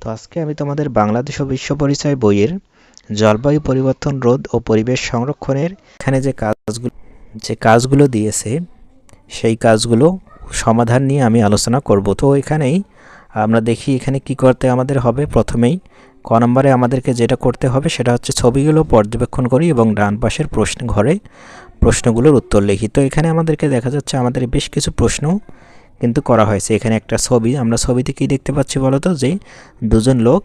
তো আজকে আমি তোমাদের বাংলাদেশ ও বিশ্ব পরিচয় বইয়ের জলবায়ু পরিবর্তন রোধ ও পরিবেশ সংরক্ষণের এখানে যে কাজগুলো দিয়েছে সেই কাজগুলো সমাধান নিয়ে আমি আলোচনা করব। তো এখানেই আমরা দেখি এখানে কি করতে আমাদের হবে। প্রথমেই ক নম্বরে আমাদেরকে যেটা করতে হবে সেটা হচ্ছে ছবিগুলো পর্যবেক্ষণ করি এবং ডান পাশের ঘরে প্রশ্নগুলোর উত্তর লিখি। তো এখানে আমাদেরকে দেখা যাচ্ছে আমাদের বেশ কিছু প্রশ্ন কিন্তু করা হয়েছে। এখানে একটা ছবি, আমরা ছবিতে কি দেখতে পাচ্ছি বলতো, যে দুজন লোক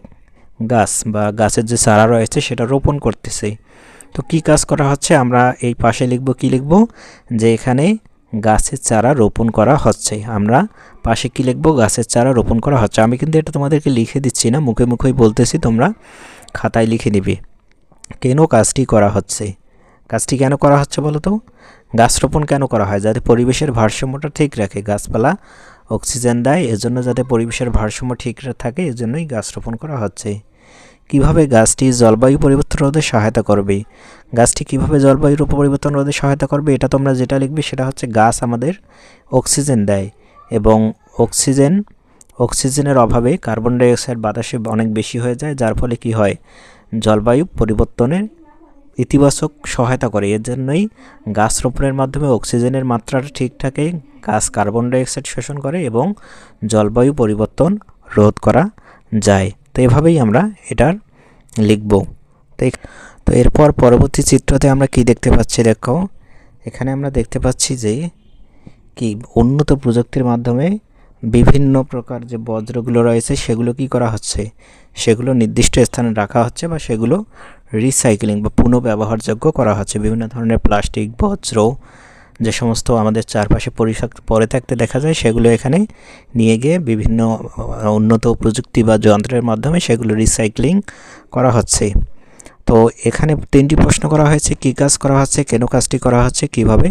গাছ বা গাছের যে চারা রয়েছে সেটা রোপণ করতেছে। তো কি কাজ করা হচ্ছে আমরা এই পাশে লিখব, কি লিখব, যে এখানে গাছের চারা রোপণ করা হচ্ছে। আমরা পাশে কি লিখব, গাছের চারা রোপণ করা হচ্ছে। আমি কিন্তু এটা তোমাদেরকে লিখে দিচ্ছি না, মুখে মুখেই বলতেছি, তোমরা খাতায় লিখে নিবে কেন কাজটি করা হচ্ছে। কাজটি কেন করা হচ্ছে বলো তো? গাছ রোপণ কেন করা হয়? যাতে পরিবেশের ভারসাম্যটা ঠিক রাখে। গাছপালা অক্সিজেন দেয়, এজন্য যাতে পরিবেশের ভারসাম্য ঠিক থাকে এজন্যই গাছ রোপণ করা হচ্ছে। কিভাবে গাছটি জলবায়ু পরিবর্তন রোধে সহায়তা করবে? গাছটি কিভাবে জলবায়ুর পরিবর্তন রোধে সহায়তা করবে, এটা তোমরা যেটা লিখবে সেটা হচ্ছে গাছ আমাদের অক্সিজেন দেয় এবং অক্সিজেনের অভাবে কার্বন ডাইঅক্সাইড বাতাসে অনেক বেশি হয়ে যায়, যার ফলে কি হয়, জলবায়ু পরিবর্তনের ইতিবাচক সহায়তা করে। এর জন্যই গাছ রোপণের মাধ্যমে অক্সিজেনের মাত্রাটা ঠিক থাকে, গাছ কার্বন ডাইঅক্সাইড শোষণ করে এবং জলবায়ু পরিবর্তন রোধ করা যায়। তো এভাবেই আমরা এটার লিখব। তো এরপর পরবর্তী চিত্রতে আমরা কি দেখতে পাচ্ছি দেখো, এখানে আমরা দেখতে পাচ্ছি যে কি উন্নত প্রযুক্তির মাধ্যমে বিভিন্ন প্রকার যে বজ্রগুলো রয়েছে সেগুলো কি করা হচ্ছে, সেগুলো নির্দিষ্ট স্থানে রাখা হচ্ছে বা সেগুলো রিসাইক্লিং বা পুনঃব্যবহারযোগ্য করা হচ্ছে। বিভিন্ন ধরনের প্লাস্টিক বজ্র যে সমস্ত আমাদের চারপাশে পড়ে থাকতে দেখা যায় সেগুলো এখানে নিয়ে গিয়ে বিভিন্ন উন্নত প্রযুক্তি বা যন্ত্রের মাধ্যমে সেগুলো রিসাইক্লিং করা হচ্ছে। তো এখানে 3টি প্রশ্ন করা হয়েছে, কী কাজ করা হচ্ছে, কেন কাজটি করা হচ্ছে, কিভাবে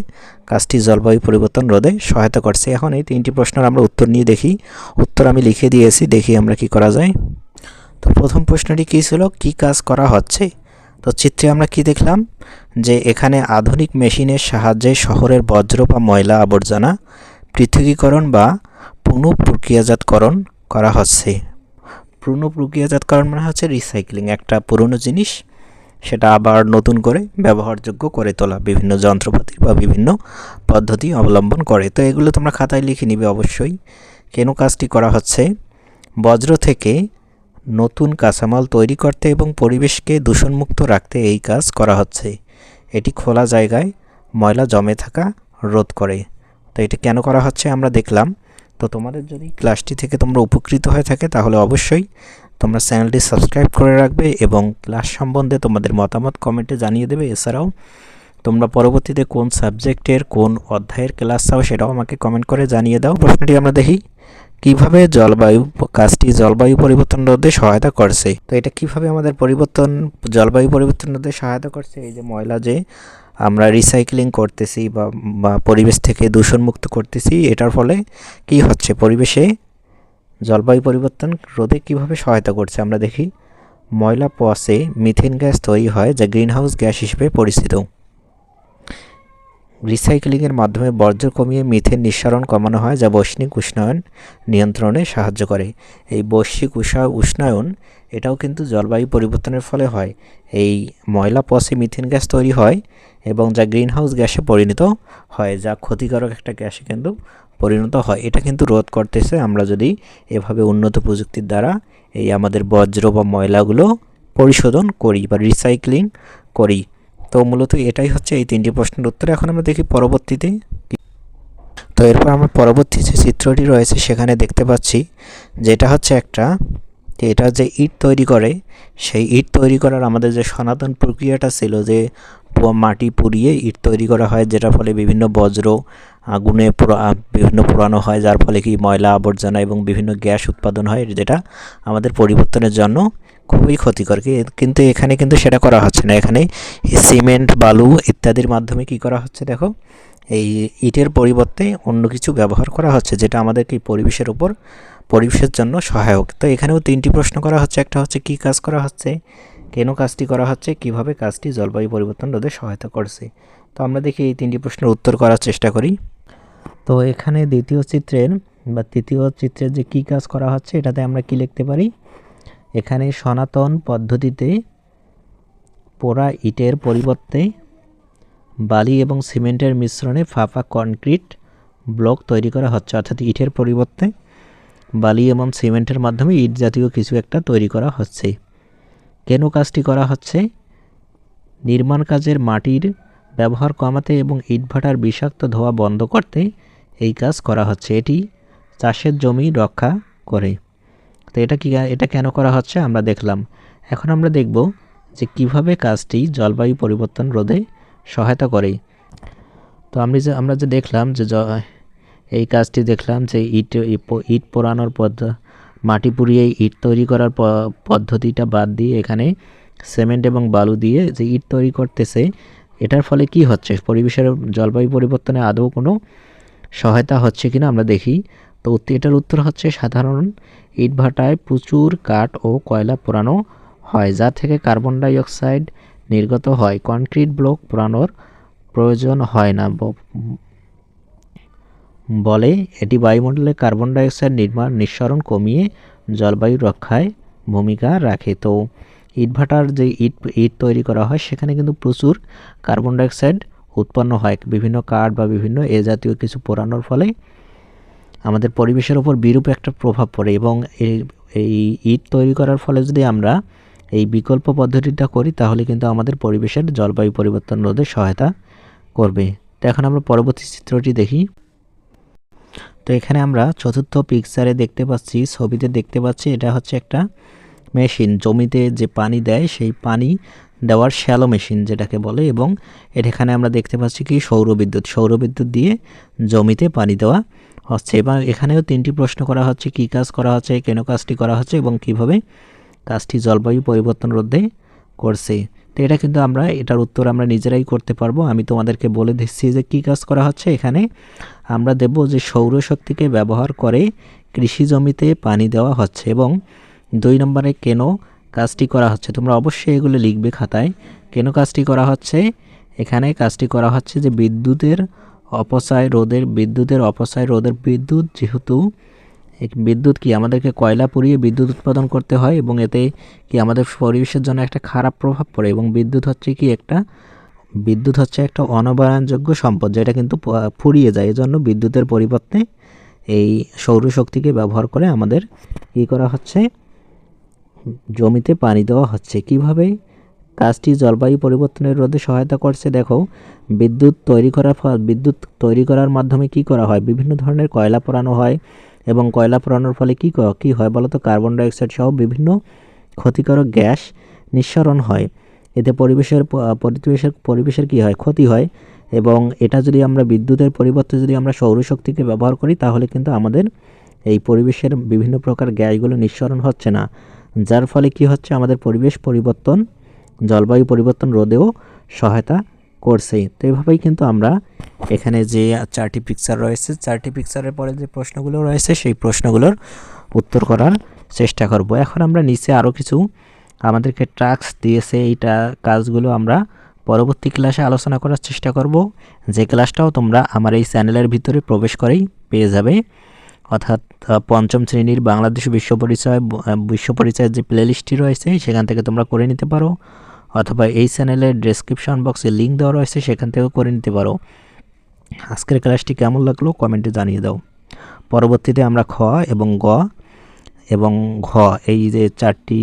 কাজটি জলবায়ু পরিবর্তন রোধে সহায়তা করছে। এখন এই 3টি প্রশ্নের আমরা উত্তর নিয়ে দেখি। উত্তর আমি লিখে দিয়েছি, দেখি আমরা কি করা যায়। তো প্রথম প্রশ্নটি কী ছিল, কী কাজ করা হচ্ছে। তো চিত্রে আমরা কি দেখলাম, যে এখানে আধুনিক মেশিনের সাহায্যে শহরের বজ্র বা ময়লা আবর্জনা পৃথকীকরণ বা পুনঃপ্রক্রিয়াজাতকরণ করা হচ্ছে। পুনঃপ্রক্রিয়াজাতকরণ মানে হচ্ছে রিসাইক্লিং, একটা পুরনো জিনিস সেটা আবার নতুন করে ব্যবহারযোগ্য করে তোলা বিভিন্ন যন্ত্রপাতি বা বিভিন্ন পদ্ধতি অবলম্বন করে। তো এগুলো তোমরা খাতায় লিখে নিবে অবশ্যই। কেন কাজটি করা হচ্ছে? বজ্র থেকে নতুন কাঁচামাল তৈরি করতে এবং পরিবেশকে দূষণমুক্ত রাখতে এই কাজ করা হচ্ছে। এটি খোলা জায়গায় ময়লা জমে থাকা রোধ করে। তো এটি কেন করা হচ্ছে আমরা দেখলাম। তো তোমাদের যদি ক্লাসটি থেকে তোমরা উপকৃত হয়ে থাকে তাহলে অবশ্যই তোমরা চ্যানেলটি সাবস্ক্রাইব করে রাখবে এবং ক্লাস সম্বন্ধে তোমাদের মতামত কমেন্টে জানিয়ে দেবে। এছাড়াও তোমরা পরবর্তীতে কোন সাবজেক্টের কোন অধ্যায়ের ক্লাস চাও সেটাও আমাকে কমেন্ট করে জানিয়ে দাও। প্রশ্নটি আমরা দেখি, কিভাবে কাজটি জলবায়ু পরিবর্তন রোধে সহায়তা করছে। তো এটা কিভাবে আমাদের জলবায়ু পরিবর্তন রোধে সহায়তা করছে, এই যে ময়লা যে আমরা রিসাইক্লিং করতেছি বা পরিবেশ থেকে দূষণমুক্ত করতেছি, এটার ফলে কি হচ্ছে, পরিবেশে জলবায়ু পরিবর্তন রোধে কিভাবে সহায়তা করছে আমরা দেখি। ময়লা পচে মিথেন গ্যাস তৈরি হয়, যা গ্রিনহাউস গ্যাস হিসেবে পরিচিত। রিসাইক্লিংয়ের মাধ্যমে বর্জ্য কমিয়ে মিথেন নিঃসরণ কমানো হয়, যা বৈশ্বিক উষ্ণায়ন নিয়ন্ত্রণে সাহায্য করে। এই বৈশ্বিক উষ্ণায়ন এটাও কিন্তু জলবায়ু পরিবর্তনের ফলে হয়। এই ময়লা পচে মিথেন গ্যাস তৈরি হয় এবং যা গ্রিনহাউস গ্যাসে পরিণত হয়, যা ক্ষতিকারক একটা গ্যাসে কিন্তু পরিণত হয়। এটা কিন্তু রোধ করতেছে আমরা যদি এভাবে উন্নত প্রযুক্তির দ্বারা এই আমাদের বজ্র বা ময়লাগুলো পরিশোধন করি বা রিসাইক্লিং করি। তো মূলত এটাই হচ্ছে এই 3টি প্রশ্নের উত্তর। এখন আমরা দেখি পরবর্তীতে। তো এরপর আমরা পরবর্তী যে চিত্রটি রয়েছে সেখানে দেখতে পাচ্ছি যে এটা হচ্ছে এটা যে ইট তৈরি করে, সেই ইট তৈরি করার আমাদের যে সনাতন প্রক্রিয়াটা ছিল, যে মাটি পুড়িয়ে ইট তৈরি করা হয়, যেটার ফলে বিভিন্ন বজ্র আগুনে বিভিন্ন পোড়ানো হয়, যার ফলে কি ময়লা আবর্জনা এবং বিভিন্ন গ্যাস উৎপাদন হয়, যেটা আমাদের পরিবর্তনের জন্য খুবই ক্ষতিকর। কিন্তু এখানে কিন্তু সেটা করা হচ্ছে না। এখানে সিমেন্ট, বালু ইত্যাদির মাধ্যমে কি করা হচ্ছে দেখো, এই ইটের পরিবর্তে অন্য কিছু ব্যবহার করা হচ্ছে, যেটা আমাদেরকে পরিবেশের জন্য সহায়ক। তো এখানেও 3টি প্রশ্ন করা হচ্ছে। একটা হচ্ছে কী কাজ করা হচ্ছে, কেন কাজটি করা হচ্ছে, কিভাবে কাজটি জলবায়ু পরিবর্তন রোধে সহায়তা করছে। তো আমরা দেখি এই 3টি প্রশ্নের উত্তর করার চেষ্টা করি। তো এখানে তৃতীয় চিত্রের যে কী কাজ করা হচ্ছে এটাতে আমরা কি লিখতে পারি, এখানে সনাতন পদ্ধতিতে পোড়া ইটের পরিবর্তে বালি এবং সিমেন্টের মিশ্রণে ফাঁপা কনক্রিট ব্লক তৈরি করা হচ্ছে, অর্থাৎ ইটের পরিবর্তে বালি এবং সিমেন্টের মাধ্যমে ইট জাতীয় কিছু একটা তৈরি করা হচ্ছে। কেন কাজটি করা হচ্ছে? নির্মাণ কাজের মাটির ব্যবহার কমাতে এবং ইটভাটার বিষাক্ত ধোঁয়া বন্ধ করতে এই কাজ করা হচ্ছে। এটি চাষের জমি রক্ষা করে। তো এটা কেন করা হচ্ছে আমরা দেখলাম। এখন আমরা দেখব যে কিভাবে কাজটি জলবায়ু পরিবর্তন রোধে সহায়তা করে। তো আমরা যে দেখলাম যে এই কাজটি দেখলাম যে ইট পোড়ানোর মাটি পুড়িয়ে ইট তৈরি করার পদ্ধতিটা বাদ দিয়ে এখানে সিমেন্ট এবং বালু দিয়ে যে ইট তৈরি করতেছে, এটার ফলে কি হচ্ছে, পরিবেশের জলবায়ু পরিবর্তনে আদৌ কোনো সহায়তা হচ্ছে কিনা আমরা দেখি। তো এটার উত্তর হচ্ছে সাধারণ ইটভাটায় প্রচুর কাঠ ও কয়লা পোড়ানো হয়, যা থেকে কার্বন ডাই অক্সাইড নির্গত হয়। কনক্রিট ব্লক পোড়ানোর প্রয়োজন হয় না বলে এটি বায়ুমণ্ডলে কার্বন ডাই অক্সাইড নিঃসরণ কমিয়ে জলবায়ু রক্ষায় ভূমিকা রাখে। তো ইটভাটার যে ইট তৈরি করা হয় সেখানে কিন্তু প্রচুর কার্বন ডাই অক্সাইড উৎপন্ন হয় বিভিন্ন কাঠ বা বিভিন্ন এ জাতীয় কিছু পোড়ানোর ফলে আমাদের পরিবেশের ওপর বিরূপ একটা প্রভাব পড়ে। এবং এই ইট তৈরি করার ফলে যদি আমরা এই বিকল্প পদ্ধতিটা করি তাহলে কিন্তু আমাদের পরিবেশের জলবায়ু পরিবর্তন রোধে সহায়তা করবে। তো এখন আমরা পরবর্তী চিত্রটি দেখি। তো এখানে আমরা চতুর্থ পিকচারে দেখতে পাচ্ছি, ছবিতে দেখতে পাচ্ছি, এটা হচ্ছে একটা মেশিন, জমিতে যে পানি দেয় সেই পানি দেওয়ার শ্যালো মেশিন যেটাকে বলে। এবং এখানে আমরা দেখতে পাচ্ছি কি সৌরবিদ্যুৎ দিয়ে জমিতে পানি দেওয়া হচ্ছে। এবং এখানেও 3টি প্রশ্ন করা হচ্ছে, কি কাজ করা হচ্ছে, কেন কাজটি করা হচ্ছে এবং কিভাবে কাজটি জলবায়ু পরিবর্তন রোধে করছে। তো এটা কিন্তু এটার উত্তর আমরা নিজেরাই করতে পারবো। আমি তোমাদেরকে বলে দিচ্ছি যে কি কাজ করা হচ্ছে। এখানে আমরা দেব যে সৌরশক্তিকে ব্যবহার করে কৃষি জমিতে পানি দেওয়া হচ্ছে। এবং 2 নম্বরে কেন কাজটি করা হচ্ছে, তোমরা অবশ্যই এগুলো লিখবে খাতায়। কেন কাজটি করা হচ্ছে? এখানে কাজটি করা হচ্ছে যে বিদ্যুতের অপচয় রোধের যেহেতু বিদ্যুৎ কি আমাদেরকে কয়লা পুড়িয়ে বিদ্যুৎ উৎপাদন করতে হয় এবং এতে কি আমাদের পরিবেশের জন্য একটা খারাপ প্রভাব পড়ে। এবং বিদ্যুৎ হচ্ছে একটা অনবায়নযোগ্য সম্পদ, যেটা কিন্তু ফুরিয়ে যায়। এজন্য বিদ্যুতের পরিবর্তে এই সৌরশক্তিকে ব্যবহার করে আমাদের কি করা হচ্ছে, জমিতে পানি দেওয়া হচ্ছে। কিভাবে কাজটি জলবায়ু পরিবর্তনের রোধে সহায়তা করছে দেখো। বিদ্যুৎ তৈরি করার মাধ্যমে কি করা হয়, বিভিন্ন ধরনের কয়লা পোড়ানো হয় এবং কয়লা পোড়ানোর ফলে কি হয় বলো তো, কার্বন ডাই অক্সাইড সহ বিভিন্ন ক্ষতিকারক গ্যাস নিঃসরণ হয়। এতে পরিবেশের কি হয়, ক্ষতি হয়। এবং এটা যদি আমরা বিদ্যুতের পরিবর্তে যদি আমরা সৌরশক্তিকে ব্যবহার করি তাহলে কিন্তু আমাদের এই পরিবেশের বিভিন্ন প্রকার গ্যাসগুলো নিঃসরণ হচ্ছে না, যার ফলে কি হচ্ছে, আমাদের জলবায়ু পরিবর্তন রোধেও সহায়তা করছে। তো এইভাবেই কিন্তু আমরা এখানে যে 4টি পিকচার রয়েছে, 4টি পিকচারের পরে যে প্রশ্নগুলো রয়েছে সেই প্রশ্নগুলোর উত্তর করার চেষ্টা করব। এখন আমরা নিচে আরও কিছু আমাদেরকে টাস্ক দিয়েছে, এইটা কাজগুলো আমরা পরবর্তী ক্লাসে আলোচনা করার চেষ্টা করব, যে ক্লাসটাও তোমরা আমার এই চ্যানেলের ভিতরে প্রবেশ করেই পেয়ে যাবে। অর্থাৎ 5ম শ্রেণীর বাংলাদেশ বিশ্ব পরিচয়ের যে প্লেলিস্টটি রয়েছে সেখান থেকে তোমরা করে নিতে পারো, অথবা এই চ্যানেলের ডেসক্রিপশন বক্সে লিঙ্ক দেওয়া রয়েছে সেখান থেকেও করে নিতে পারো। আজকের ক্লাসটি কেমন লাগলো কমেন্টে জানিয়ে দাও। পরবর্তীতে আমরা খ এবং গ এবং ঘ এই যে 4টি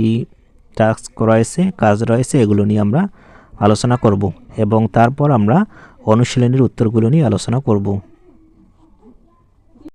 টাস্ক রয়েছে, কাজ রয়েছে, এগুলো নিয়ে আমরা আলোচনা করব এবং তারপর আমরা অনুশীলনীর উত্তরগুলো নিয়ে আলোচনা করব।